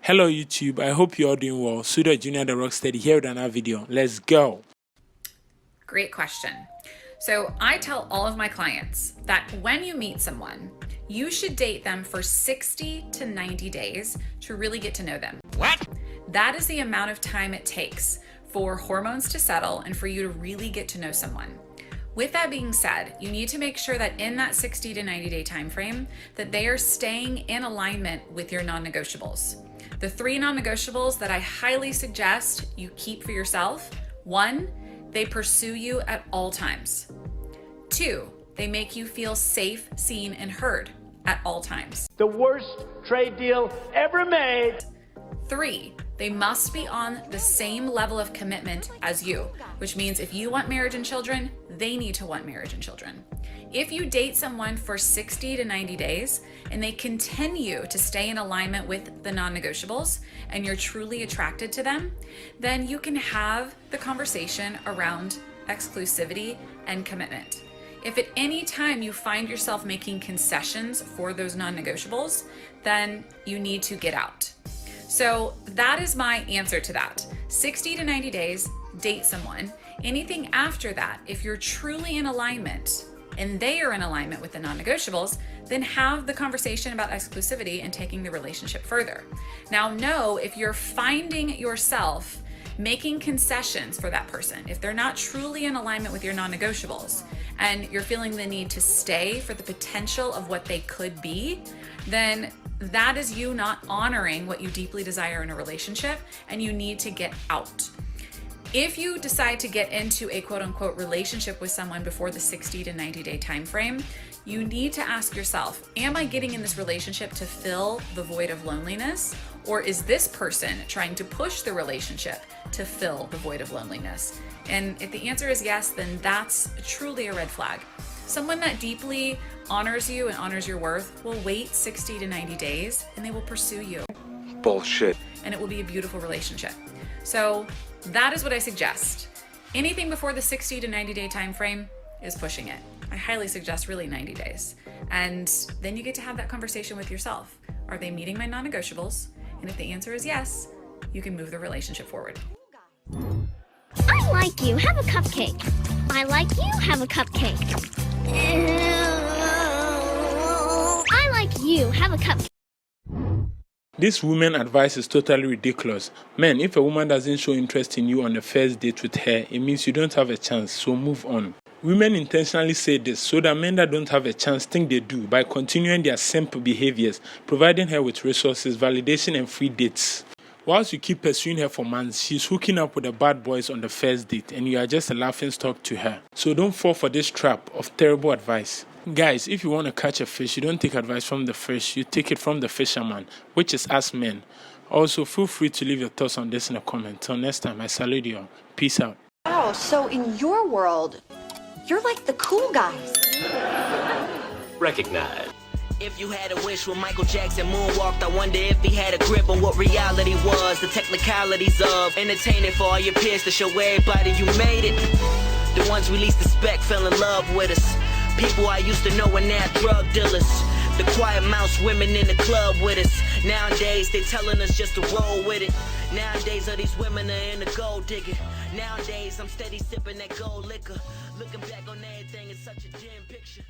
Hello YouTube, I hope you're all doing well. Suda Junior the Rocksteady here with another video. Let's go. Great question. So I tell all of my clients that when you meet someone, you should date them for 60 to 90 days to really get to know them. What? That is the amount of time it takes for hormones to settle and for you to really get to know someone. With that being said, you need to make sure that in that 60 to 90 day time frame that they are staying in alignment with your non-negotiables. The 3 non-negotiables that I highly suggest you keep for yourself: 1, they pursue you at all times. 2, they make you feel safe, seen, and heard at all times. The worst trade deal ever made. 3, they must be on the same level of commitment as you, which means if you want marriage and children, they need to want marriage and children. If you date someone for 60 to 90 days and they continue to stay in alignment with the non-negotiables and you're truly attracted to them, then you can have the conversation around exclusivity and commitment. If at any time you find yourself making concessions for those non-negotiables, then you need to get out. So that is my answer to that. 60 to 90 days, date someone. Anything after that, if you're truly in alignment and they are in alignment with the non-negotiables, then have the conversation about exclusivity and taking the relationship further. Now know if you're finding yourself making concessions for that person, if they're not truly in alignment with your non-negotiables and you're feeling the need to stay for the potential of what they could be, then that is you not honoring what you deeply desire in a relationship, and you need to get out. If you decide to get into a quote-unquote relationship with someone before the 60 to 90 day time frame, you need to ask yourself, am I getting in this relationship to fill the void of loneliness? Or is this person trying to push the relationship to fill the void of loneliness? And if the answer is yes, then that's truly a red flag. Someone that deeply honors you and honors your worth will wait 60 to 90 days and they will pursue you. Bullshit. And it will be a beautiful relationship. So that is what I suggest. Anything before the 60 to 90 day time frame is pushing it. I highly suggest really 90 days. And then you get to have that conversation with yourself. Are they meeting my non-negotiables? And if the answer is yes, you can move the relationship forward. I like you, have a cupcake. I like you, have a cupcake. I like you, have a cupcake. This woman advice is totally ridiculous. Man, if a woman doesn't show interest in you on the first date with her, it means you don't have a chance, so move on. Women intentionally say this so that men that don't have a chance think they do by continuing their simple behaviors, providing her with resources, validation, and free dates. Whilst you keep pursuing her for months, she's hooking up with the bad boys on the first date and you are just a laughingstock to her. So don't fall for this trap of terrible advice. Guys, if you want to catch a fish, you don't take advice from the fish, you take it from the fisherman, which is us men. Also, feel free to leave your thoughts on this in the comments. Till next time, I salute you all. Peace out. Oh, so in your world, you're like the cool guys. Recognize. If you had a wish when Michael Jackson moonwalked, I wonder if he had a grip on what reality was, the technicalities of entertaining for all your peers to show everybody you made it. The ones we least expect fell in love with us. People I used to know are now drug dealers. The quiet mouse women in the club with us. Nowadays they telling us just to roll with it. Nowadays all these women are in the gold digging. Nowadays I'm steady sipping that gold liquor. Looking back on everything, it's such a dim picture.